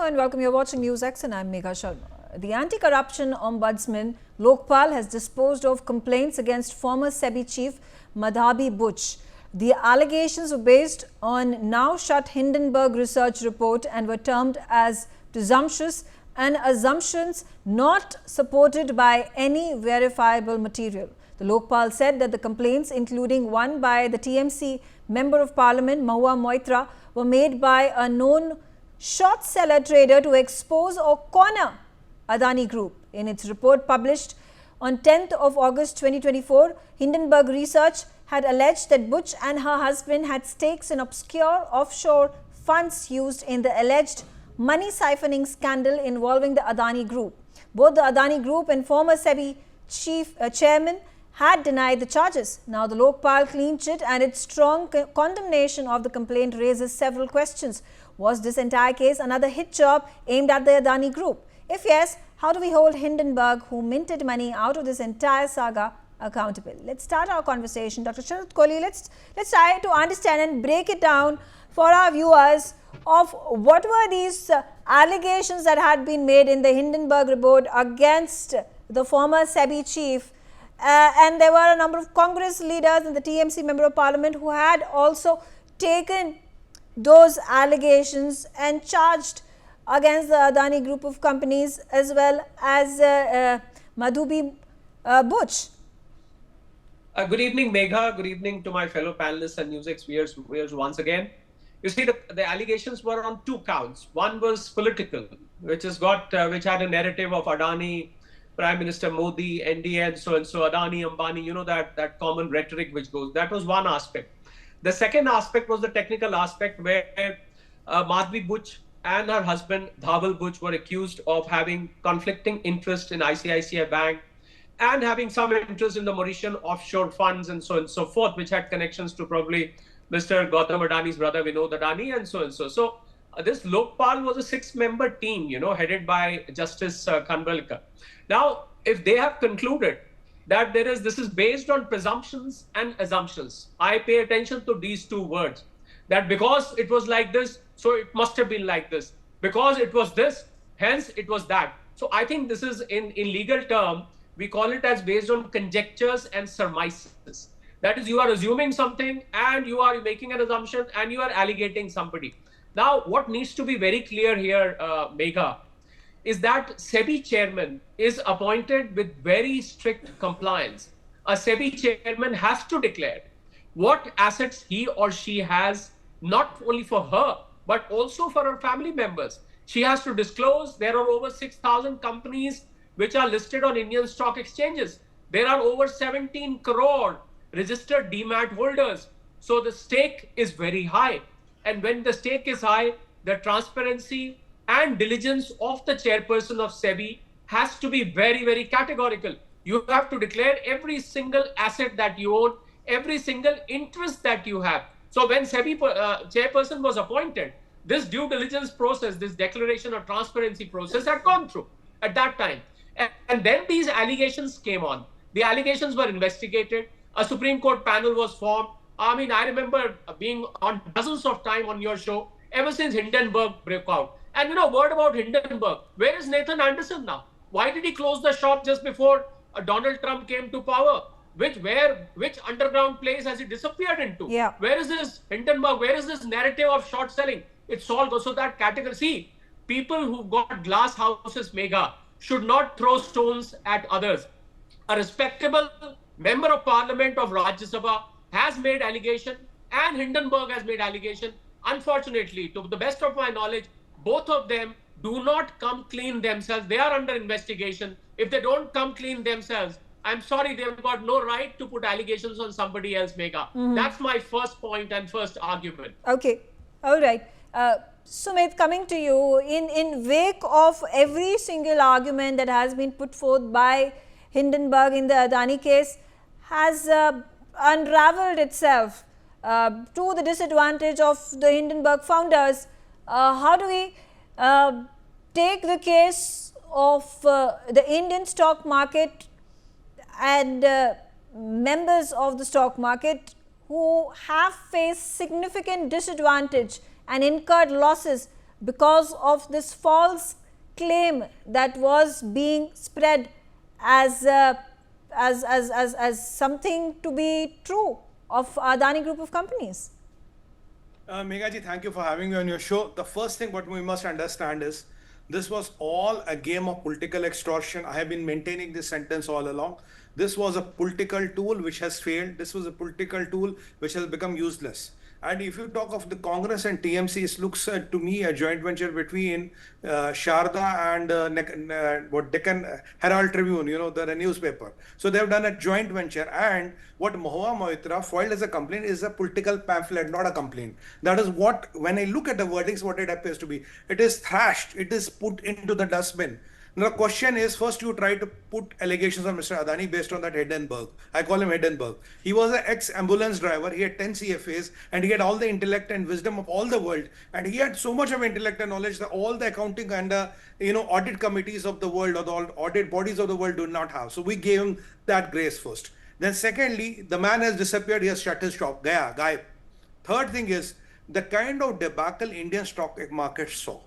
and welcome. You're watching Newsx and I'm Megha Sharma. The anti-corruption ombudsman Lokpal has disposed of complaints against former SEBI chief Madhavi Buch. The allegations were based on now shut Hindenburg research report and were termed as presumptuous and assumptions not supported by any verifiable material. The Lokpal said that the complaints, including one by the TMC Member of Parliament Mahua Moitra, were made by a known short seller trader to expose or corner Adani Group. In its report published on 10th of August 2024, Hindenburg Research had alleged that Buch and her husband had stakes in obscure offshore funds used in the alleged money siphoning scandal involving the Adani Group. Both the Adani Group and former SEBI chairman had denied the charges. Now the Lokpal clean chit and its strong condemnation of the complaint raises several questions. Was this entire case another hit job aimed at the Adani Group? If yes, how do we hold Hindenburg, who minted money out of this entire saga, accountable? Let's start our conversation. Dr. Sharad Kohli, let's try to understand and break it down for our viewers of what were these allegations that had been made in the Hindenburg report against the former SEBI chief. And there were a number of Congress leaders and the TMC Member of Parliament who had also taken those allegations and charged against the Adani Group of companies as well as Madhavi Buch. Good evening, Megha. Good evening to my fellow panelists and Newsx viewers once again. You see, the allegations were on two counts. One was political, which had a narrative of Adani, Prime Minister Modi, NDA, and so, Adani, Ambani, you know, that common rhetoric which goes. That was one aspect. The second aspect was the technical aspect where Madhavi Buch and her husband, Dhaval Buch, were accused of having conflicting interest in ICICI Bank and having some interest in the Mauritian offshore funds and so forth, which had connections to probably Mr. Gautam Adani's brother, Vinod Adani, and so. So this Lokpal was a 6-member team, you know, headed by Justice Khanwilkar. Now, if they have concluded that this is based on presumptions and assumptions, I pay attention to these two words, that because it was like this, so it must have been like this. Because it was this, hence it was that. So I think this is, in legal term, we call it as based on conjectures and surmises. That is, you are assuming something and you are making an assumption and you are alleging somebody. Now, what needs to be very clear here, Megha, is that SEBI chairman is appointed with very strict compliance. A SEBI chairman has to declare what assets he or she has, not only for her, but also for her family members. She has to disclose there are over 6,000 companies which are listed on Indian stock exchanges. There are over 17 crore registered demat holders. So the stake is very high. And when the stake is high, the transparency and diligence of the chairperson of SEBI has to be very, very categorical. You have to declare every single asset that you own, every single interest that you have. So when SEBI chairperson was appointed, this due diligence process, this declaration of transparency process had gone through at that time. And then these allegations came on. The allegations were investigated. A Supreme Court panel was formed. I mean, I remember being on dozens of times on your show ever since Hindenburg broke out. And you know, word about Hindenburg. Where is Nathan Anderson now? Why did he close the shop just before Donald Trump came to power? Which underground place has he disappeared into? Yeah. Where is this Hindenburg? Where is this narrative of short selling? It's all goes to that category. See, people who've got glass houses, Megha, should not throw stones at others. A respectable member of parliament of Rajya Sabha has made allegation and Hindenburg has made allegation. Unfortunately, to the best of my knowledge, both of them do not come clean themselves. They are under investigation. If they don't come clean themselves, I'm sorry, they've got no right to put allegations on somebody else, Megha. That's my first point and first argument. Okay. All right. Sumit, coming to you, in wake of every single argument that has been put forth by Hindenburg in the Adani case has unraveled itself to the disadvantage of the Hindenburg founders. How do we take the case of the Indian stock market and members of the stock market who have faced significant disadvantage and incurred losses because of this false claim that was being spread as something to be true of Adani Group of companies? Megha ji, thank you for having me on your show. The first thing what we must understand is this was all a game of political extortion. I have been maintaining this sentence all along. This was a political tool which has failed. This was a political tool which has become useless. And if you talk of the Congress and TMC, it looks to me a joint venture between Sharda and what Deccan Herald Tribune, the newspaper. So they have done a joint venture. And what Mahua Moitra filed as a complaint is a political pamphlet, not a complaint. That is what, when I look at the wordings, what it appears to be. It is thrashed. It is put into the dustbin. Now, the question is, first you try to put allegations on Mr. Adani based on that Hindenburg. I call him Hindenburg. He was an ex-ambulance driver. He had 10 CFAs and he had all the intellect and wisdom of all the world. And he had so much of intellect and knowledge that all the accounting and audit committees of the world or the audit bodies of the world do not have. So we gave him that grace first. Then secondly, the man has disappeared. He has shut his shop. Gaya, guy. Third thing is the kind of debacle Indian stock market saw.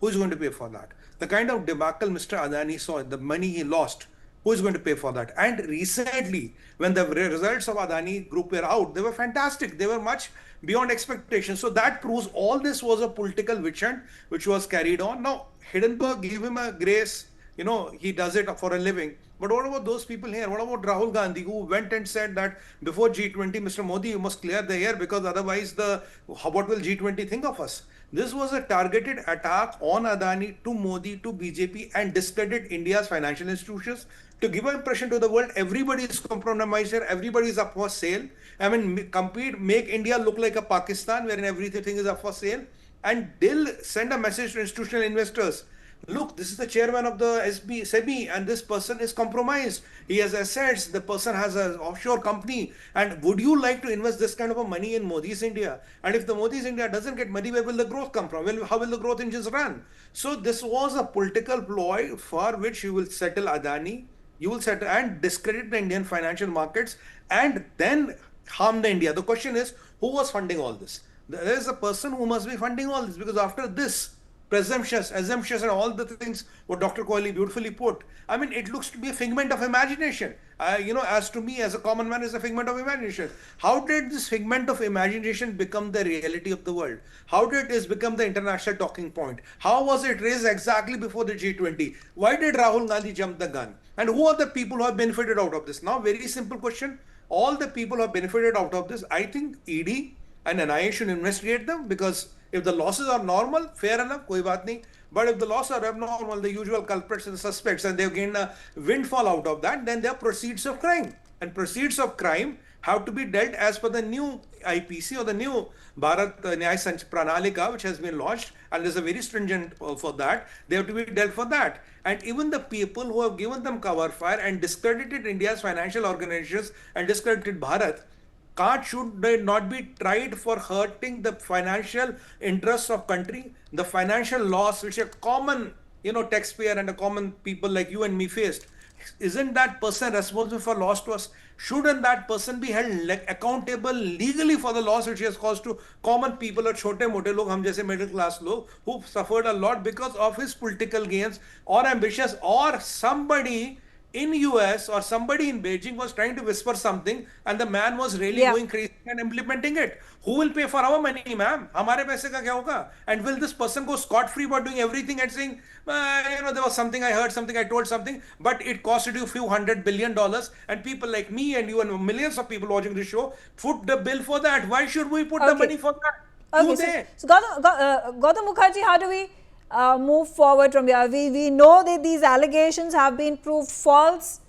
Who is going to pay for that? The kind of debacle Mr. Adani saw, the money he lost, who is going to pay for that? And recently, when the results of Adani Group were out, they were fantastic. They were much beyond expectations. So that proves all this was a political witch hunt which was carried on. Now, Hindenburg gave him a grace. He does it for a living. But what about those people here? What about Rahul Gandhi, who went and said that before G20, Mr. Modi, you must clear the air because otherwise what will G20 think of us? This was a targeted attack on Adani, to Modi, to BJP, and discredit India's financial institutions to give an impression to the world everybody is compromised here, everybody is up for sale. I mean, make India look like a Pakistan wherein everything is up for sale, and they'll send a message to institutional investors. Look, this is the chairman of the SEBI and this person is compromised. He has assets, the person has an offshore company. And would you like to invest this kind of a money in Modi's India? And if the Modi's India doesn't get money, where will the growth come from? How will the growth engines run? So this was a political ploy for which you will settle Adani, you will settle and discredit the Indian financial markets and then harm the India. The question is, who was funding all this? There is a person who must be funding all this, because after this, presumptions, assumptions, and all the things what Dr. Kohli beautifully put. I mean, it looks to be a figment of imagination. As to me, as a common man, is a figment of imagination. How did this figment of imagination become the reality of the world? How did this become the international talking point? How was it raised exactly before the G20? Why did Rahul Gandhi jump the gun? And who are the people who have benefited out of this? Now, very simple question. All the people who have benefited out of this, I think ED and NIA should investigate them, because if the losses are normal, fair enough, koi baat nahi. But if the losses are abnormal, the usual culprits and suspects, and they've gained a windfall out of that, then they are proceeds of crime. And proceeds of crime have to be dealt as per the new IPC or the new Bharat Nyaya Sanch Pranalika, which has been launched, and there's a very stringent for that. They have to be dealt for that. And even the people who have given them cover fire and discredited India's financial organizations and discredited Bharat, should they not be tried for hurting the financial interests of country, the financial loss which a common, taxpayer and a common people like you and me faced? Isn't that person responsible for loss to us? Shouldn't that person be held accountable legally for the loss which he has caused to common people or छोटे-मोटे लोग, हम जैसे middle class लोग, who suffered a lot because of his political gains or ambitions, or somebody in US or somebody in Beijing was trying to whisper something and the man was really going crazy and implementing it? Who will pay for our money, ma'am? हमारे पैसे का क्या होगा? And will this person go scot-free for doing everything and saying, there was something I heard, something I told, something, but it costed you few $100 billion, and people like me and you and millions of people watching this show foot the bill for that. Why should we put the money for that? Okay, so Gautam Mukherjee, how do we move forward from here? We know that these allegations have been proved false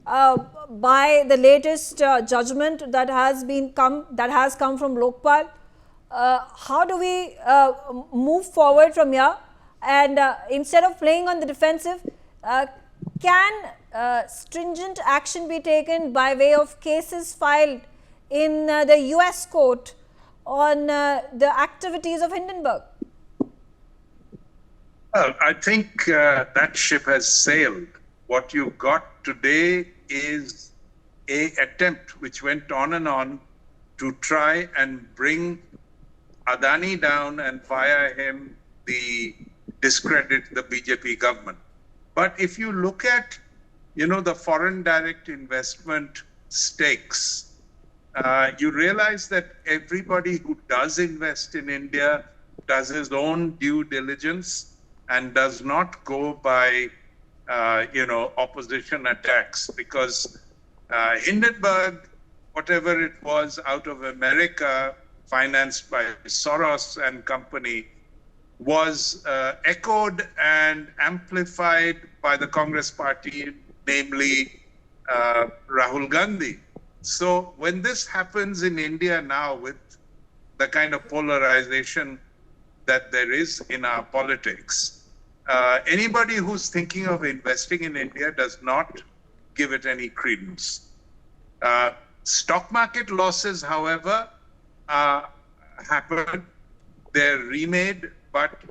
by the latest judgment that has come from Lokpal. How do we move forward from here? And instead of playing on the defensive, can stringent action be taken by way of cases filed in the US court on the activities of Hindenburg? Well, I think that ship has sailed. What you got today is an attempt which went on to try and bring Adani down and via him discredit the BJP government. But if you look at, the foreign direct investment stakes, you realize that everybody who does invest in India does his own due diligence and does not go by, opposition attacks, because Hindenburg, whatever it was out of America, financed by Soros and company, was echoed and amplified by the Congress party, namely Rahul Gandhi. So when this happens in India now, with the kind of polarization that there is in our politics, anybody who's thinking of investing in India does not give it any credence. Stock market losses, however, happen. They're remade, but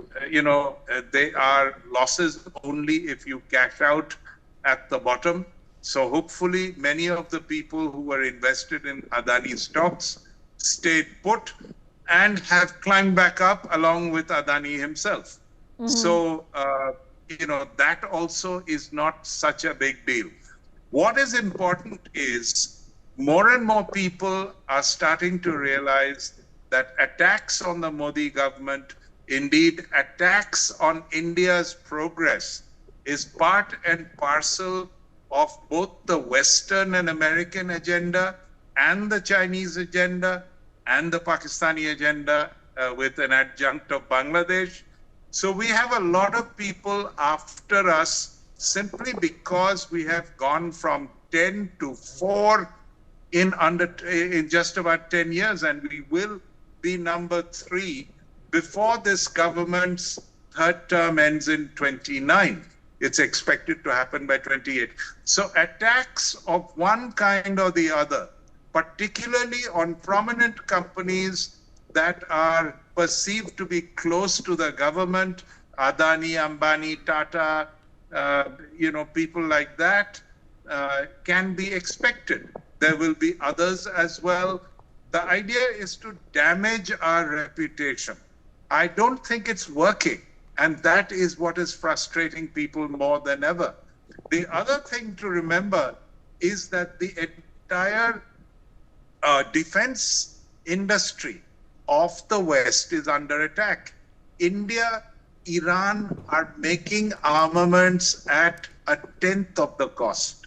they are losses only if you cash out at the bottom. So hopefully many of the people who were invested in Adani stocks stayed put and have climbed back up along with Adani himself. Mm-hmm. So, that also is not such a big deal. What is important is more and more people are starting to realize that attacks on the Modi government, indeed attacks on India's progress, is part and parcel of both the Western and American agenda and the Chinese agenda and the Pakistani agenda with an adjunct of Bangladesh. So we have a lot of people after us simply because we have gone from 10 to 4 in just about 10 years, and we will be number 3 before this government's third term ends in 29. It's expected to happen by 28. So attacks of one kind or the other, particularly on prominent companies that are perceived to be close to the government, Adani, Ambani, Tata, people like that, can be expected. There will be others as well. The idea is to damage our reputation. I don't think it's working. And that is what is frustrating people more than ever. The other thing to remember is that the entire defense industry of the West is under attack. India, Iran are making armaments at 1/10 of the cost.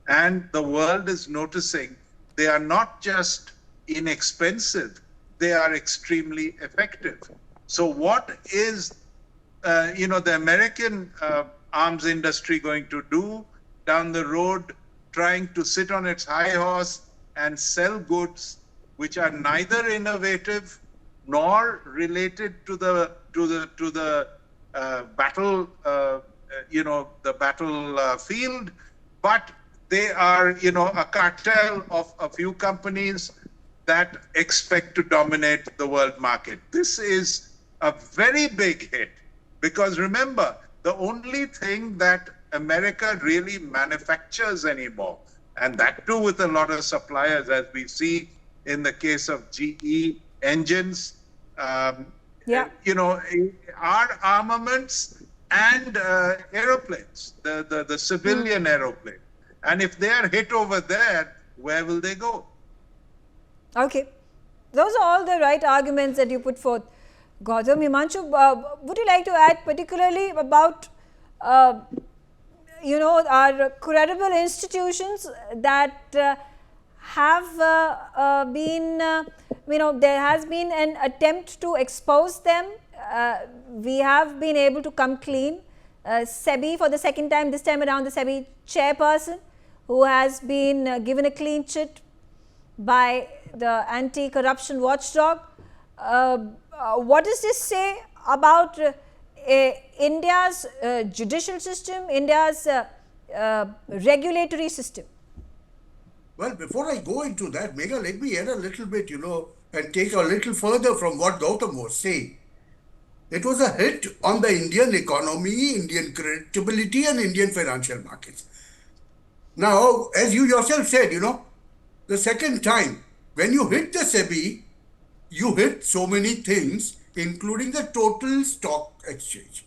And the world is noticing they are not just inexpensive, they are extremely effective. So what is the American arms industry going to do down the road, trying to sit on its high horse and sell goods which are neither innovative nor related to the battle, the battlefield, but they are, a cartel of a few companies that expect to dominate the world market. This is a very big hit. Because remember, the only thing that America really manufactures anymore, and that too with a lot of suppliers, as we see in the case of GE engines, are armaments and aeroplanes, the civilian aeroplane. And if they are hit over there, where will they go? Okay. Those are all the right arguments that you put forth. Gautam, Himanshu, would you like to add particularly about, our credible institutions that have been, there has been an attempt to expose them. We have been able to come clean. SEBI for the second time, this time around the SEBI chairperson, who has been given a clean chit by the anti-corruption watchdog. What does this say about India's judicial system, India's regulatory system? Well, before I go into that, Megha, let me add a little bit, and take a little further from what Gautam was saying. It was a hit on the Indian economy, Indian credibility, and Indian financial markets. Now, as you yourself said, the second time, when you hit the SEBI, you hit so many things including the total stock exchange.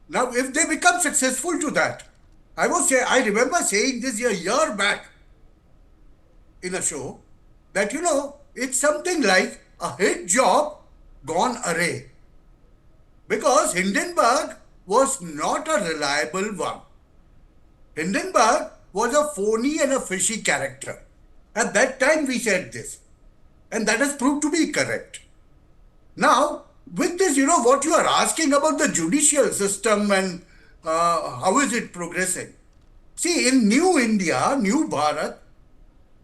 Now, if they become successful to that, I remember saying this a year back in a show that, it's something like a hit job gone array. Because Hindenburg was not a reliable one. Hindenburg was a phony and a fishy character. At that time we said this. And that has proved to be correct. Now, with this, what you are asking about the judicial system and how is it progressing? See, in New India, New Bharat,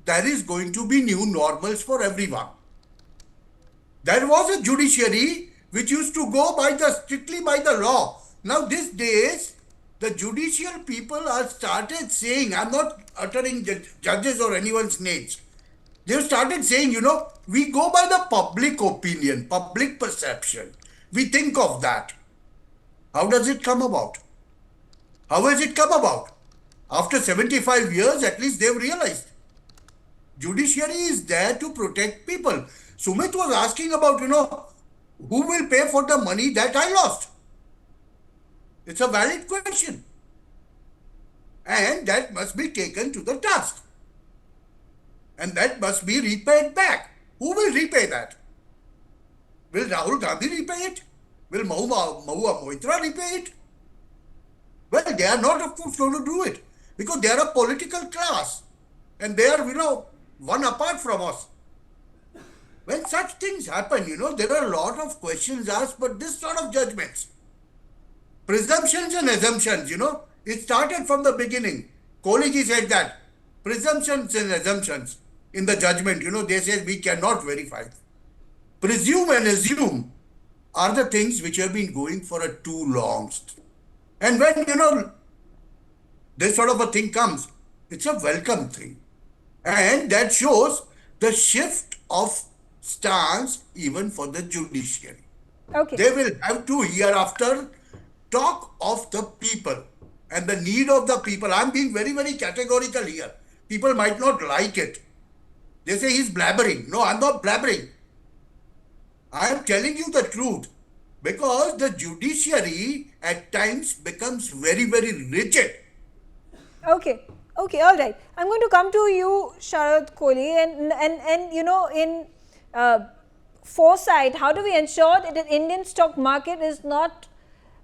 there is going to be new normals for everyone. There was a judiciary which used to go strictly by the law. Now, these days, the judicial people are started saying, I'm not uttering judges or anyone's names. They've started saying, we go by the public opinion, public perception. We think of that. How does it come about? How has it come about? After 75 years, at least they've realized. Judiciary is there to protect people. Sumit was asking about, who will pay for the money that I lost? It's a valid question. And that must be taken to the task. And that must be repaid back. Who will repay that? Will Rahul Gandhi repay it? Will Mahua Moitra repay it? Well, they are not, of course, going to do it. Because they are a political class. And they are, one apart from us. When such things happen, there are a lot of questions asked, but this sort of judgments, presumptions and assumptions, it started from the beginning. Kohli said that. Presumptions and assumptions in the judgment, they said we cannot verify. Presume and assume are the things which have been going for a too long. And when, this sort of a thing comes, it's a welcome thing. And that shows the shift of stance even for the judiciary. Okay. They will have to hereafter talk of the people and the need of the people. I'm being very, very categorical here. People might not like it. They say he's blabbering. No, I'm not blabbering. I am telling you the truth. Because the judiciary at times becomes very, very rigid. Okay, all right. I'm going to come to you, Sharad Kohli, and in foresight, how do we ensure that the Indian stock market is not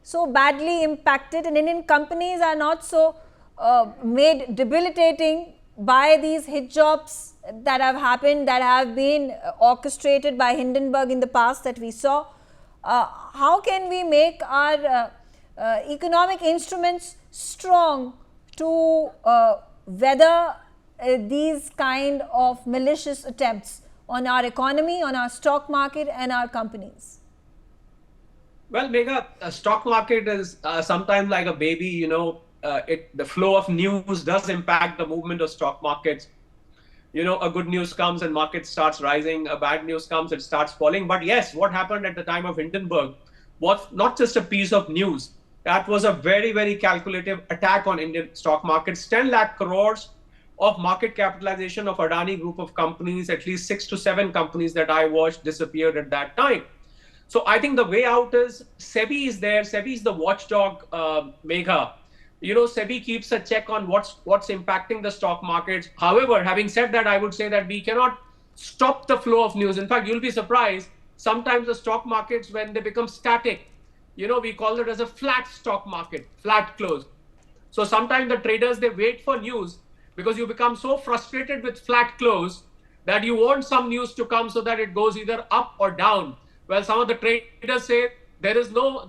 so badly impacted and Indian companies are not so made debilitating by these hit jobs that have happened, that have been orchestrated by Hindenburg in the past that we saw? How can we make our economic instruments strong to weather these kind of malicious attempts on our economy, on our stock market and our companies? Well, Megha, a stock market is sometimes like a baby, the flow of news does impact the movement of stock markets. A good news comes and market starts rising, a bad news comes, it starts falling. But yes, what happened at the time of Hindenburg was not just a piece of news. That was a very, very calculative attack on Indian stock markets. 10 lakh crores of market capitalization of Adani Group of companies, at least 6 to 7 companies that I watched disappeared at that time. So I think the way out is SEBI is there. SEBI is the watchdog, Megha. SEBI keeps a check on what's impacting the stock markets. However, having said that, I would say that we cannot stop the flow of news. In fact, you'll be surprised. Sometimes the stock markets, when they become static, we call it as a flat stock market, flat close. So sometimes the traders, they wait for news because you become so frustrated with flat close that you want some news to come so that it goes either up or down. Well, some of the traders say there is no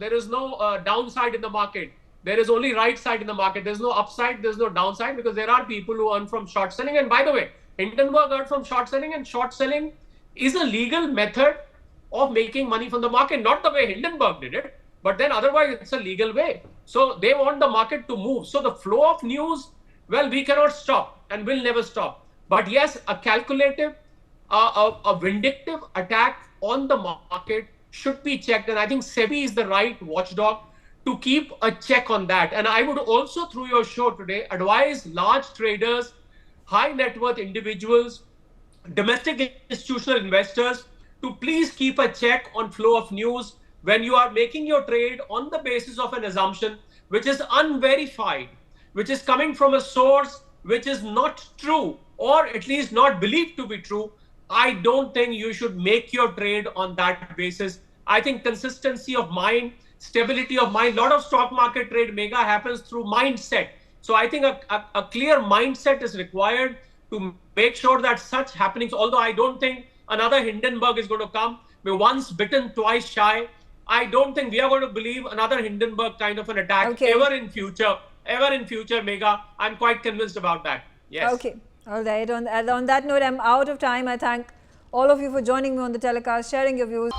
downside in the market. There is only right side in the market. There's no upside, there's no downside, because there are people who earn from short selling. And by the way, Hindenburg earned from short selling, and short selling is a legal method of making money from the market, not the way Hindenburg did it, but then otherwise it's a legal way. So they want the market to move. So the flow of news, well, we cannot stop and will never stop. But yes, a calculative, a vindictive attack on the market should be checked. And I think SEBI is the right watchdog to keep a check on that. And I would also, through your show today, advise large traders, high net worth individuals, domestic institutional investors to please keep a check on flow of news when you are making your trade on the basis of an assumption which is unverified, which is coming from a source which is not true, or at least not believed to be true. I don't think you should make your trade on that basis. I think consistency of mind, stability of mind, lot of stock market trade mega happens through mindset. So I think a clear mindset is required to make sure that such happenings, although I don't think another Hindenburg is going to come. We're once bitten, twice shy. I don't think we are going to believe another Hindenburg kind of an attack ever in future, Mega. I'm quite convinced about that. Yes. Okay. All right. On that note, I'm out of time. I thank all of you for joining me on the telecast, sharing your views.